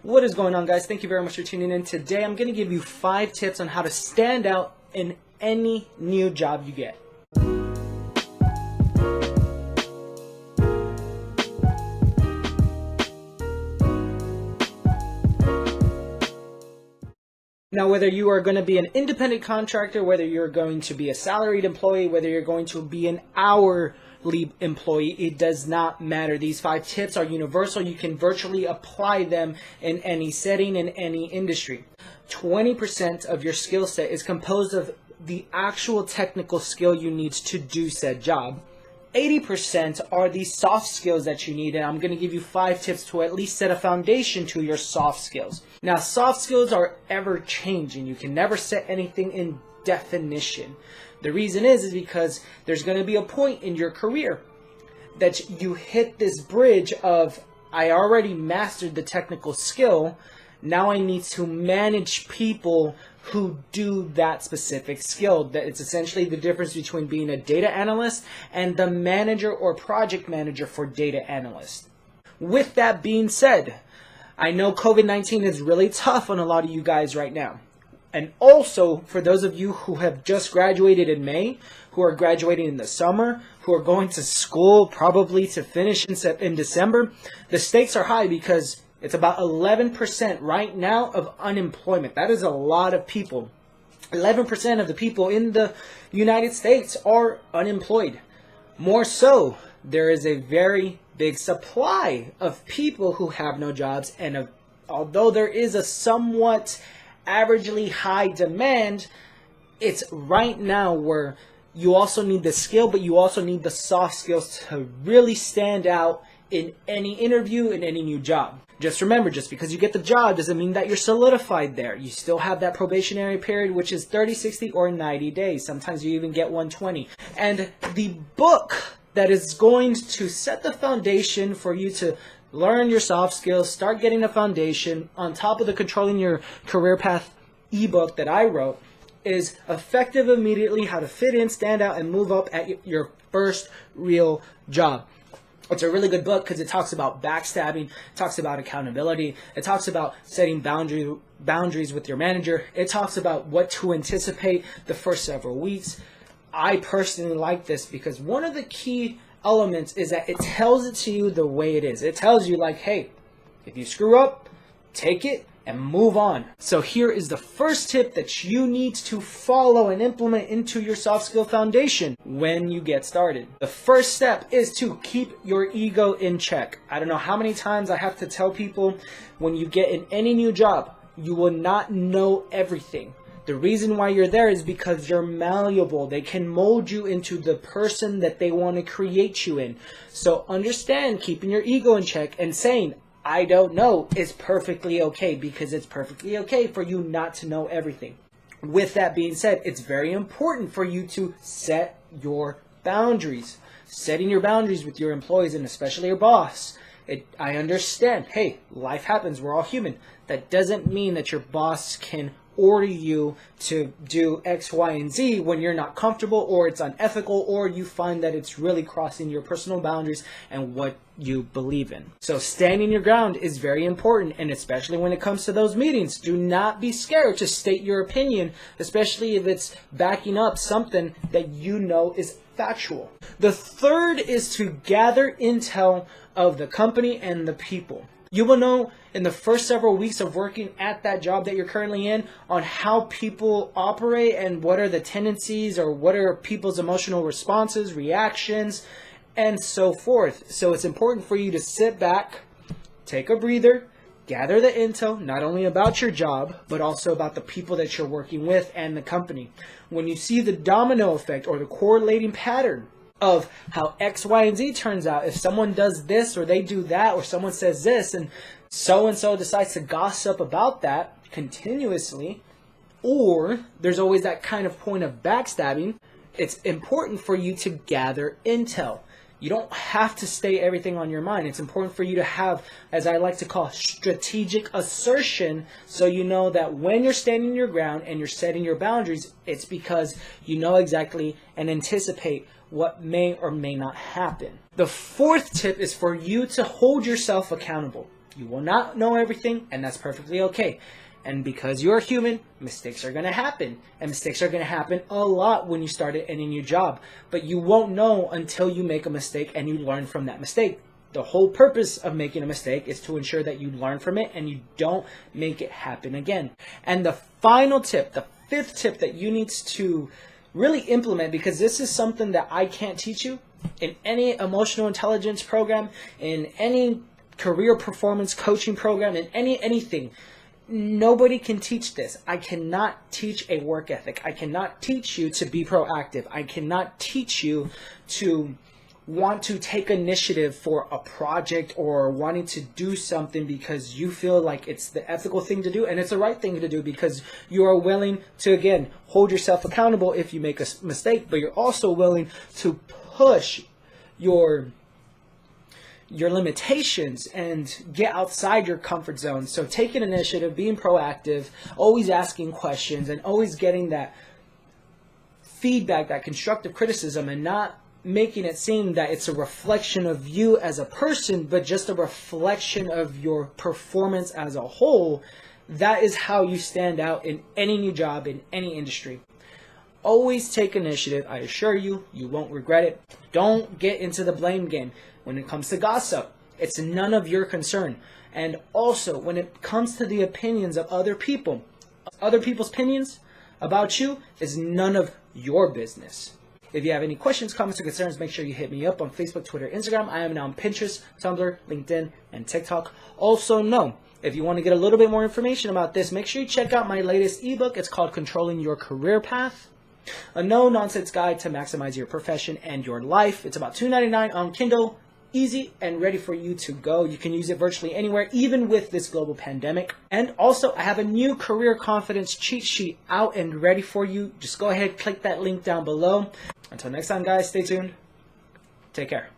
What is going on, guys? Thank you very much for tuning in. Today I'm going to give you 5 tips on how to stand out in any new job you get. Now, whether you are going to be an independent contractor, whether you're going to be a salaried employee, whether you're going to be an hourly employee, it does not matter. These 5 tips are universal. You can virtually apply them in any setting, in any industry. 20% of your skill set is composed of the actual technical skill you need to do said job. 80% are the soft skills that you need, and I'm going to give you 5 tips to at least set a foundation to your soft skills. Now, soft skills are ever changing. You can never set anything in definition. The reason is because there's going to be a point in your career that you hit this bridge of, I already mastered the technical skill, now I need to manage people who do that specific skill. That it's essentially the difference between being a data analyst and the manager or project manager for data analyst. With that being said, I know COVID-19 is really tough on a lot of you guys right now. And also, for those of you who have just graduated in May, who are graduating in the summer, who are going to school probably to finish in December, the stakes are high because it's about 11% right now of unemployment. That is a lot of people. 11% of the people in the United States are unemployed. More so, there is a very big supply of people who have no jobs, and although there is a somewhat averagely high demand, it's right now where you also need the skill, but you also need the soft skills to really stand out in any interview, in any new job. Just remember, just because you get the job doesn't mean that you're solidified there. You still have that probationary period, which is 30, 60, or 90 days. Sometimes you even get 120. And the book that is going to set the foundation for you to learn your soft skills, start getting a foundation on top of the Controlling Your Career Path ebook that I wrote, is Effective Immediately: How to Fit In, Stand Out, and Move Up at Your First Real Job. It's a really good book because it talks about backstabbing, it talks about accountability, it talks about setting boundaries with your manager, it talks about what to anticipate the first several weeks. I personally like this because one of the key elements is that it tells it to you the way it is. It tells you, like, hey, if you screw up, take it and move on. So here is the first tip that you need to follow and implement into your soft skill foundation when you get started. The first step is to keep your ego in check. I don't know how many times I have to tell people, when you get in any new job, you will not know everything. The reason why you're there is because you're malleable. They can mold you into the person that they want to create you in. So understand, keeping your ego in check and saying, I don't know, is perfectly okay, because it's perfectly okay for you not to know everything. With that being said, it's very important for you to set your boundaries. Setting your boundaries with your employees, and especially your boss. I understand, hey, life happens, we're all human. That doesn't mean that your boss can order you to do X, Y, and Z when you're not comfortable, or it's unethical, or you find that it's really crossing your personal boundaries and what you believe in. So standing your ground is very important, and especially when it comes to those meetings, do not be scared to state your opinion, especially if it's backing up something that you know is factual. The third is to gather intel of the company and the people. You will know in the first several weeks of working at that job that you're currently in on how people operate and what are the tendencies, or what are people's emotional responses, reactions, and so forth. So it's important for you to sit back, take a breather, gather the intel, not only about your job, but also about the people that you're working with and the company. When you see the domino effect or the correlating pattern of how X, Y, and Z turns out, if someone does this or they do that, or someone says this and so decides to gossip about that continuously, or there's always that kind of point of backstabbing, it's important for you to gather intel. You don't have to state everything on your mind. It's important for you to have, as I like to call, strategic assertion, so you know that when you're standing your ground and you're setting your boundaries, it's because you know exactly and anticipate what may or may not happen. The fourth tip is for you to hold yourself accountable. You will not know everything, and that's perfectly okay. And because you're human, mistakes are going to happen. And mistakes are going to happen a lot when you start any new job. But you won't know until you make a mistake and you learn from that mistake. The whole purpose of making a mistake is to ensure that you learn from it and you don't make it happen again. And the final tip, the fifth tip that you need to really implement, because this is something that I can't teach you in any emotional intelligence program, in any career performance coaching program, in anything. Nobody can teach this. I cannot teach a work ethic. I cannot teach you to be proactive. I cannot teach you to want to take initiative for a project or wanting to do something because you feel like it's the ethical thing to do and it's the right thing to do because you are willing to, again, hold yourself accountable if you make a mistake, but you're also willing to push your limitations and get outside your comfort zone. So taking initiative, being proactive, always asking questions, and always getting that feedback, that constructive criticism, and not making it seem that it's a reflection of you as a person, but just a reflection of your performance as a whole. That is how you stand out in any new job, in any industry. Always take initiative. I assure you, you won't regret it. Don't get into the blame game. When it comes to gossip, it's none of your concern. And also, when it comes to the opinions of other people, other people's opinions about you is none of your business. If you have any questions, comments, or concerns, make sure you hit me up on Facebook, Twitter, Instagram. I am now on Pinterest, Tumblr, LinkedIn, and TikTok. Also know, if you want to get a little bit more information about this, make sure you check out my latest ebook. It's called Controlling Your Career Path, a no-nonsense guide to maximize your profession and your life. It's about $2.99 on Kindle. Easy and ready for you to go. You can use it virtually anywhere, even with this global pandemic. And also, I have a new career confidence cheat sheet out and ready for you. Just go ahead, click that link down below. Until next time, guys, stay tuned. Take care.